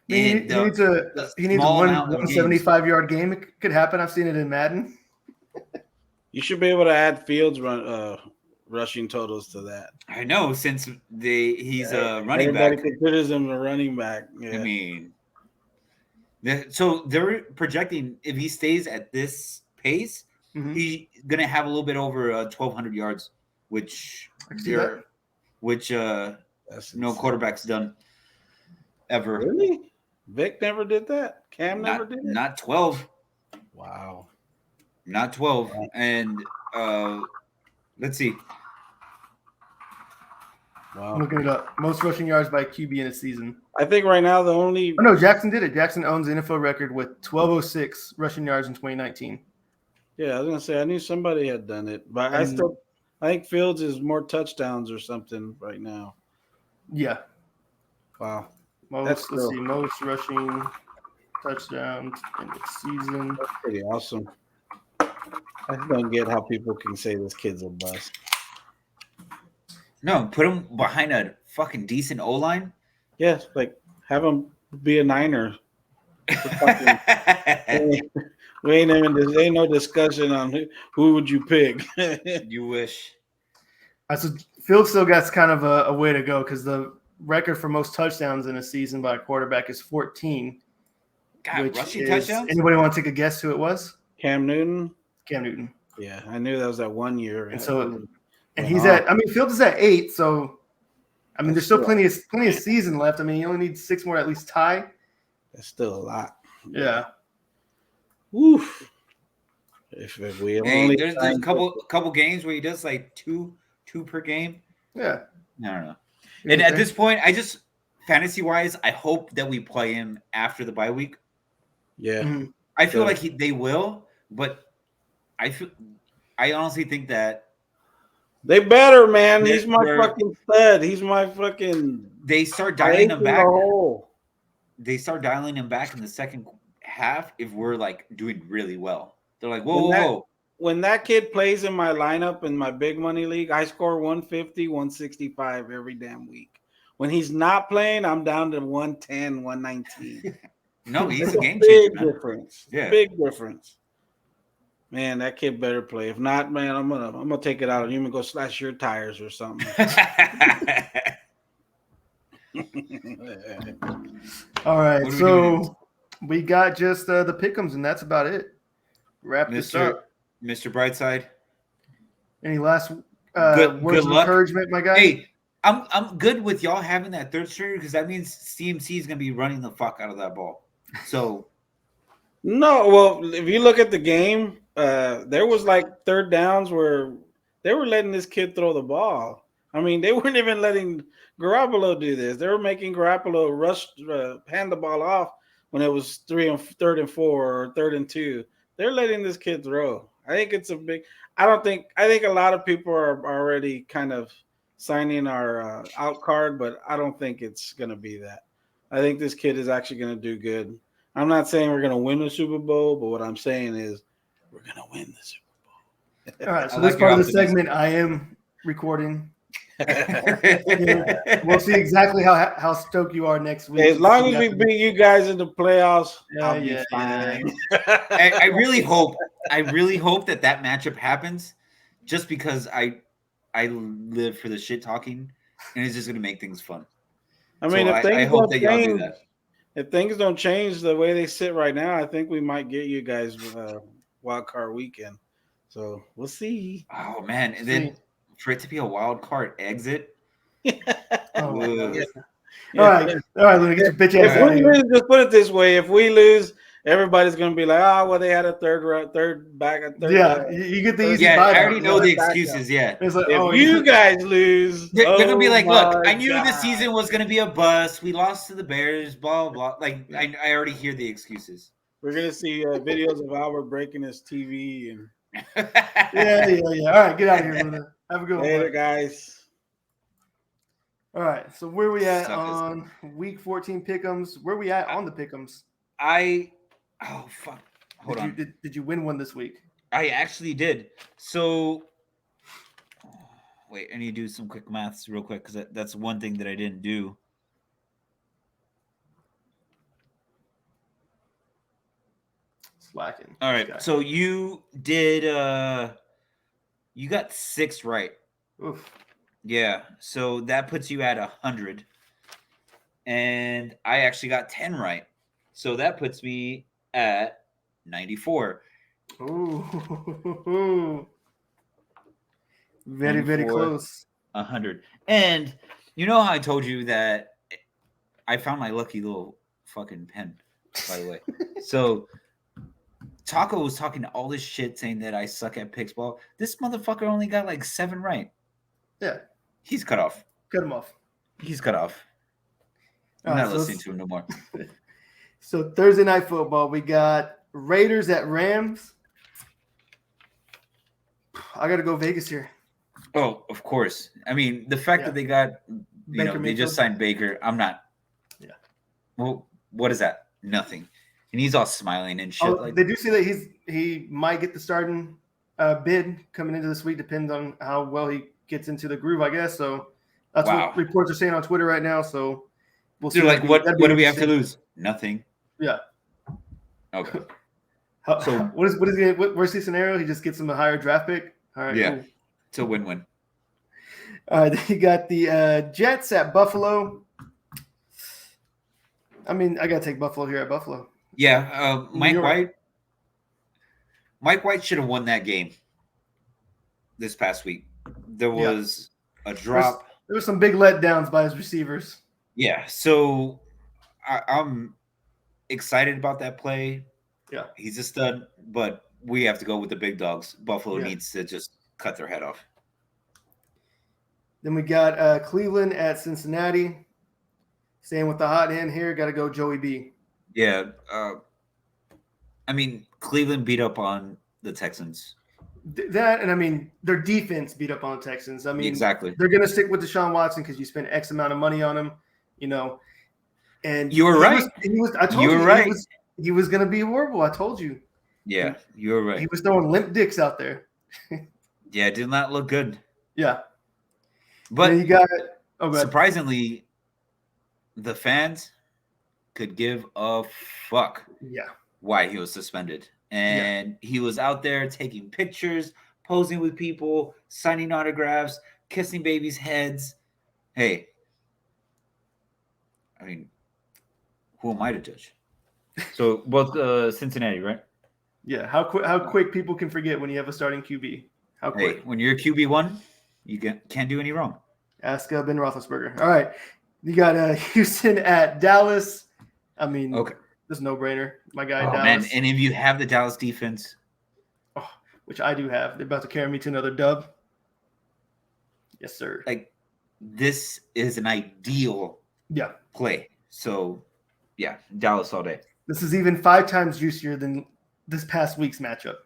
He needs a 175-yard game. It could happen. I've seen it in Madden. You should be able to add Fields rushing totals to that. I know, since he's a running back. Everybody considers him a running back. Yeah. I mean, so they're projecting if he stays at this pace, he's going to have a little bit over 1,200 yards, which no quarterback's done ever. Really? Vic never did that? Cam never did it? Not 12. Wow. not 12. And let's see. Wow. I'm looking it up. Most rushing yards by QB in a season. I think right now the only Oh, no, Jackson did it. Jackson owns the NFL record with 1,206 rushing yards in 2019. yeah, I was gonna say I knew somebody had done it, but I think Fields is more touchdowns or something right now. Yeah. Wow. Most rushing touchdowns in the season. That's pretty awesome. I just don't get how people can say this kid's a bust. No, put him behind a fucking decent O-line. Yeah, like have him be a Niner. We ain't even there ain't no discussion on who would you pick. You wish. So Fields still got kind of a way to go because the record for most touchdowns in a season by a quarterback is 14. God, rushing touchdowns? Anybody want to take a guess who it was? Cam Newton. Cam Newton. Yeah, I knew that was that 1 year. And so, and he's at. I mean, Fields is at 8. So, I mean, there's still plenty of season left. I mean, you only need 6 more to at least tie. That's still a lot. Yeah. Woof. If we there's a couple games where he does like two per game. Yeah. I don't know. And at this point, I just fantasy wise, I hope that we play him after the bye week. Yeah. Mm-hmm. I feel like they will, but I honestly think that they better, man. He's my fucking stud. He's my fucking. They start dialing him back. They start dialing him back in the second half if we're like doing really well. They're like, whoa. When that kid plays in my lineup in my big money league, I score 150, 165 every damn week. When he's not playing, I'm down to 110, 119. No, he's a game changer. Big difference. Yeah. Big difference. Man, that kid better play. If not, man, I'm gonna take it out on you and go slash your tires or something. All right, so we got just the pick'ems, and that's about it. Wrap this up, Mr. Brightside. Any last good words of encouragement, my guy? Hey, I'm good with y'all having that third stringer because that means CMC is gonna be running the fuck out of that ball. So. No, well, if you look at the game, there was like third downs where they were letting this kid throw the ball. I mean, they weren't even letting Garoppolo do this. They were making Garoppolo hand the ball off when it was 3rd and 4 or 3rd and 2. They're letting this kid throw. I think it's a big. I think a lot of people are already kind of signing our out card, but I don't think it's going to be that. I think this kid is actually going to do good. I'm not saying we're going to win the Super Bowl, but what I'm saying is we're going to win the Super Bowl. All right, so this part of the segment I am recording. We'll see exactly how stoked you are next week. As long as we beat you guys in the playoffs, I'll be fine. I really hope that matchup happens just because I live for the shit talking, and it's just going to make things fun. I mean, I hope that y'all do that. If things don't change the way they sit right now, I think we might get you guys wild card weekend. So we'll see. Oh man, and then for it to be a wild card exit. All right, Luna, get your bitch ass out of here. Just put it this way: if we lose, everybody's gonna be like, "Oh, well, they had a third back, a third." Yeah, you get the easy. Yeah, I already know the excuses. Yeah, it's like, if you guys lose, they're gonna be like, "Look, I knew the season was gonna be a bust. We lost to the Bears. Blah blah." Like, I already hear the excuses. We're gonna see videos of Albert breaking his TV and. Yeah. All right, get out of here, Luna. Have a good one. Later, guys. All right, so where we at on week 14 pick'ems? Where we at on the pick'ems? Oh fuck! Hold on. Did you win one this week? I actually did. So wait, I need to do some quick maths real quick because that's one thing that I didn't do. Slacking. All right. So you did. You got 6 right. Oof. Yeah. So that puts you at 100, and I actually got 10 right. So that puts me at 94. Ooh. Very close. 100. And you know how I told you that I found my lucky little fucking pen, by the way. So Taco was talking all this shit saying that I suck at picks ball. This motherfucker only got like 7 right. Yeah, He's cut off. cut him off. He's cut off. I'm All right, not listening to him no more. So Thursday night football, we got Raiders at Rams. I got to go Vegas here. Oh, of course. I mean, the fact that they got, Baker they just Mayfield. signed Baker. I'm not. Yeah. Well, what is that? Nothing. And he's all smiling and shit. They do say that he might get the starting bid coming into this week. Depends on how well he gets into the groove, I guess. So that's Wow. what reports are saying on Twitter right now. So we'll see. They're like, what do we have to interesting. lose? Nothing. Yeah. Okay. So where's the scenario? He just gets him a higher draft pick. All right. Yeah. Cool. It's a win-win. All right. Then you got the Jets at Buffalo. I mean, I gotta take Buffalo here at Buffalo. Yeah. Mike You're right. White. Mike White should have won that game this past week. There was a drop. There was some big letdowns by his receivers. Yeah. So I'm excited about that play. Yeah. He's a stud, but we have to go with the big dogs. Buffalo Yeah. needs to just cut their head off. Then we got Cleveland at Cincinnati. Staying with the hot hand here, got to go Joey B. Yeah. I mean, Cleveland beat up on the Texans. That, and I mean, their defense beat up on the Texans. I mean, Exactly. they're going to stick with Deshaun Watson because you spent X amount of money on him, And You were right. I told You you were right. He was going to be horrible. I told you. Yeah, you were right. He was throwing limp dicks out there. Yeah, it did not look good. Yeah. But And then you got surprisingly, the fans could give a fuck Yeah. why he was suspended. And he was out there taking pictures, posing with people, signing autographs, kissing babies' heads. Hey, I mean, who am I to judge? So both Cincinnati, right? Yeah. How quick people can forget when you have a starting QB. How Hey, quick. when you're a QB1, you can't do any wrong. Ask Ben Roethlisberger. All right. You got Houston at Dallas. I mean, Okay. this is no brainer. My guy, Oh, Dallas. man. And if you have the Dallas defense, Which I do have. They're about to carry me to another dub. Yes, sir. like, this is an ideal Yeah. play. So, yeah, Dallas all day. This is even 5 times juicier than this past week's matchup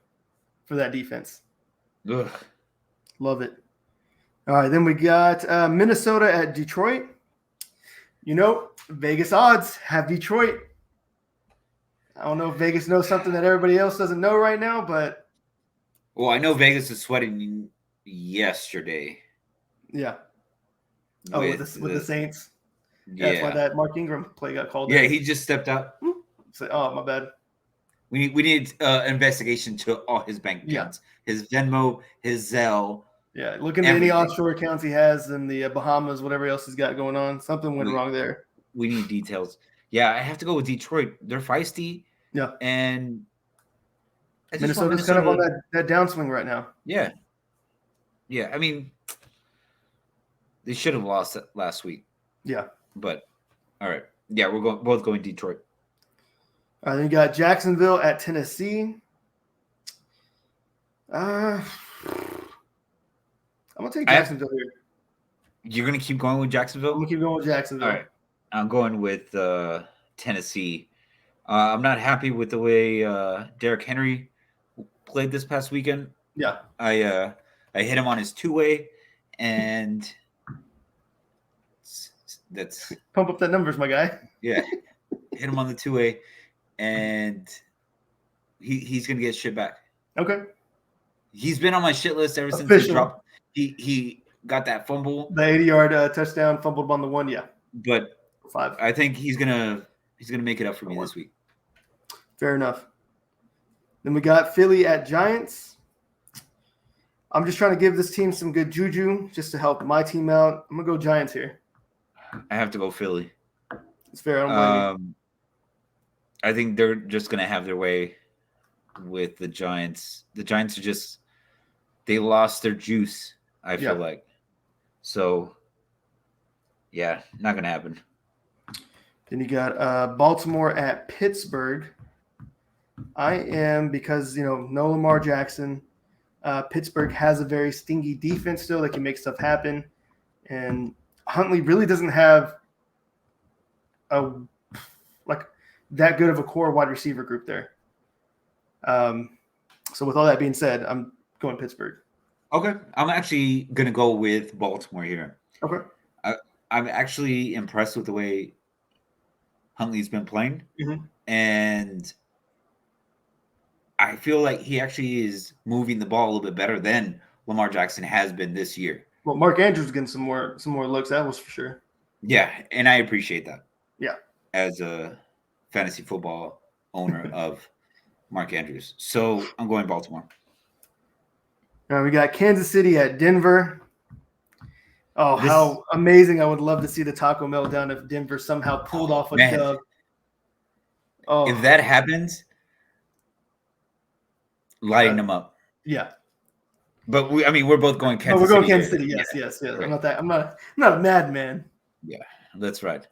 for that defense. Ugh. Love it. All right. Then we got Minnesota at Detroit. Vegas odds have Detroit. I don't know if Vegas knows something that everybody else doesn't know right now, but Well, I know Vegas is sweating yesterday. yeah. Oh, with the Saints. Yeah. That's why that Mark Ingram play got called. Yeah, in. he just stepped out. So, oh, my bad. We need investigation to all his bank accounts, his Venmo, his Zelle. Yeah, look into any offshore accounts he has in the Bahamas, whatever else he's got going on. Something went wrong there. We need details. Yeah, I have to go with Detroit. They're feisty. Yeah. And I just want Minnesota's kind of on that downswing right now. Yeah. Yeah, I mean, they should have lost it last week. Yeah. But, all right. Yeah, we're both going Detroit. All right, then you got Jacksonville at Tennessee. I'm going to take Jacksonville here. You're going to keep going with Jacksonville? I'm going to keep going with Jacksonville. All right. I'm going with Tennessee. I'm not happy with the way Derrick Henry played this past weekend. Yeah. I hit him on his two-way, and that's Pump up that numbers, my guy. yeah. Hit him on the two-way, and he's gonna get shit back. Okay. He's been on my shit list ever since Official. he dropped. He got that fumble, The 80-yard touchdown, fumbled on the one. Yeah. but 5. I think he's gonna make it up for me this week. Fair enough. Then we got Philly at Giants. I'm just trying to give this team some good juju just to help my team out. I'm going to go Giants here. I have to go Philly. It's fair. I don't blame you. I think they're just gonna have their way with the Giants. The Giants are just they lost their juice, I feel like. So yeah, not gonna happen. Then you got Baltimore at Pittsburgh. I am because no Lamar Jackson. Pittsburgh has a very stingy defense still that can make stuff happen, and Huntley really doesn't have a like that good of a core wide receiver group there. So with all that being said, I'm going Pittsburgh. Okay, I'm actually gonna go with Baltimore here. Okay. I'm actually impressed with the way Huntley's been playing, and I feel like he actually is moving the ball a little bit better than Lamar Jackson has been this year. Well, Mark Andrews getting some more looks. That was for sure. Yeah, and I appreciate that. Yeah. As a fantasy football owner of Mark Andrews. So I'm going Baltimore. All right, we got Kansas City at Denver. Oh, how amazing. I would love to see the taco meltdown if Denver somehow pulled off a dub. Oh. If that happens, lighten them up. Yeah. But we're both going Kansas City. We're going Kansas City. Yes. Right. I'm not a madman. Yeah, that's right.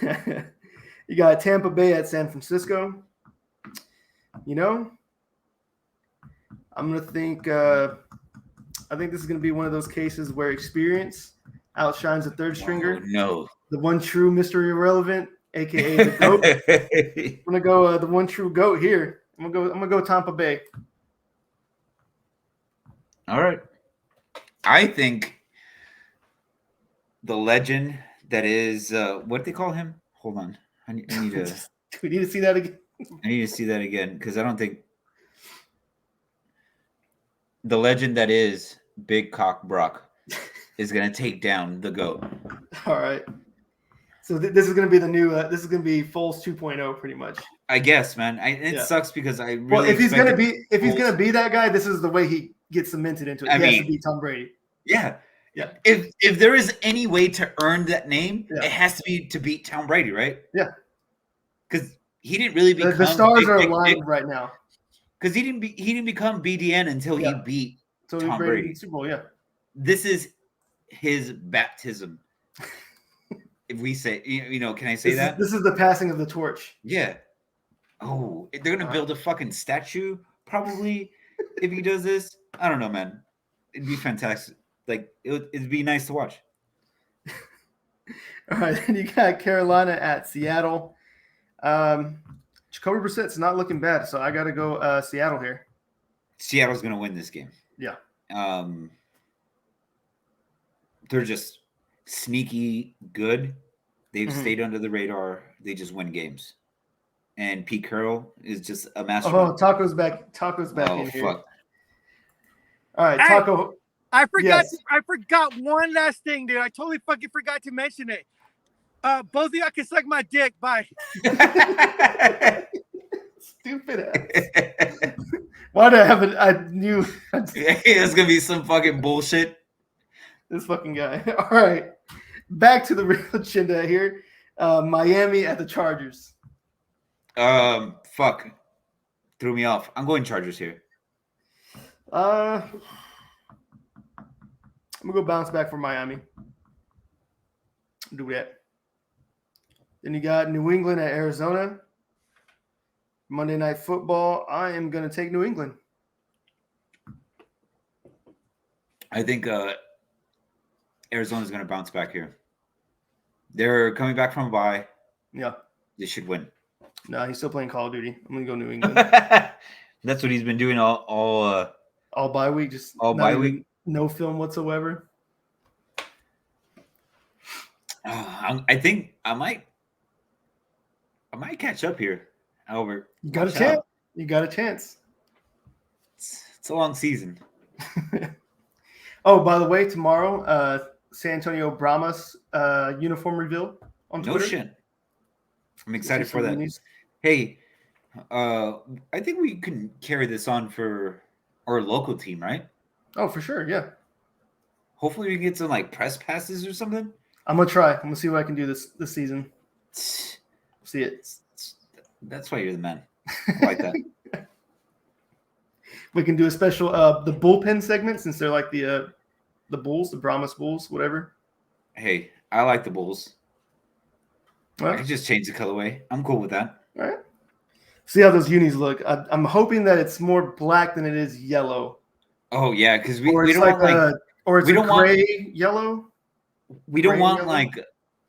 You got Tampa Bay at San Francisco. I'm gonna think. I think this is gonna be one of those cases where experience outshines the third stringer. Oh, no, the one true Mr. Irrelevant, aka the GOAT. I'm gonna go the one true GOAT here. I'm gonna go Tampa Bay. All right. I think the legend that is what do they call him? Hold on. I need to. Do we need to see that again? I need to see that again because I don't think the legend that is Big Cock Brock is going to take down the GOAT. All right. So this is going to be the new. This is going to be Foles 2.0, pretty much. I guess, man. It sucks because I really. Well, if he's going to be that guy, this is the way he gets cemented into it. He has to be Tom Brady. Yeah. Yeah. If there is any way to earn that name, it has to be to beat Tom Brady, right? Yeah. Because he didn't really become the stars are aligned right now. Because he didn't become BDN until he beat Tom Brady. Super Bowl, yeah. This is his baptism. If we say, can I say that? This is the passing of the torch. Yeah. Oh, they're gonna build a fucking statue probably if he does this. I don't know, man. It'd be fantastic. Like it'd be nice to watch. All right, then you got Carolina at Seattle. Jacoby Brissett's not looking bad, so I got to go Seattle here. Seattle's going to win this game. Yeah. They're just sneaky good. They've stayed under the radar. They just win games. And Pete Carroll is just a master. Oh, Taco's back. Taco's back in here. Fuck. All right, Taco. I forgot. Yes. I forgot one last thing, dude. I totally fucking forgot to mention it. Both of y'all can suck my dick. Bye. Stupid ass. Why did I have it? I knew. It's gonna be some fucking bullshit. This fucking guy. All right, back to the real agenda here. Miami at the Chargers. Fuck. Threw me off. I'm going Chargers here. I'm gonna go bounce back for Miami. Do that. Then you got New England at Arizona. Monday Night Football. I am gonna take New England. I think Arizona's gonna bounce back here. They're coming back from a bye. Yeah. They should win. No, he's still playing Call of Duty. I'm gonna go New England. That's what he's been doing all bye week, just all bye week. No film whatsoever. I think I might catch up here. Albert, you got a chance. You got a chance. It's a long season. Oh, by the way, tomorrow, San Antonio Brahmas uniform reveal on Twitter. No shit. I'm excited for that. News. Hey, I think we can carry this on for our local team, right? Oh, for sure, yeah. Hopefully we can get some like press passes or something. I'm gonna try. I'm gonna see what I can do this season. See it. That's why you're the man. I like that. We can do a special the bullpen segment since they're like the Bulls, the Brahmas Bulls, whatever. Hey, I like the Bulls. Well, I can just change the colorway. I'm cool with that. All right. See how those unis look. I'm hoping that it's more black than it is yellow. Oh yeah, because we Or it's don't want like or it's we a don't want- gray yellow. we don't gray want yellow? like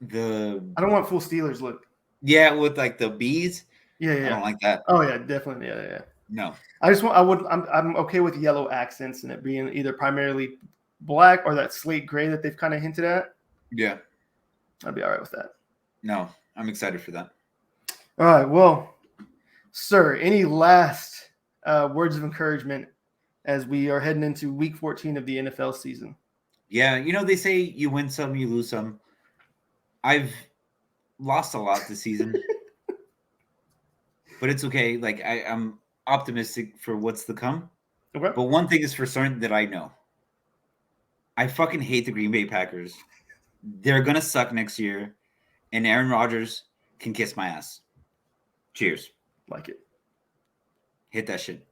the I don't want full Steelers look. with like the bees. Yeah, I yeah. don't like that. Oh yeah, definitely. Yeah, yeah. No. I'm okay with yellow accents and it being either primarily black or that slate gray that they've kind of hinted at. Yeah. I'd be all right with that. No. I'm excited for that. All right. Well, sir, any last words of encouragement as we are heading into week 14 of the NFL season? Yeah, they say you win some, you lose some. I've lost a lot this season. But it's okay. Like I'm optimistic for what's to come. Okay. But one thing is for certain that I know. I fucking hate the Green Bay Packers. They're gonna suck next year, and Aaron Rodgers can kiss my ass. Cheers. Like it. Hit that shit.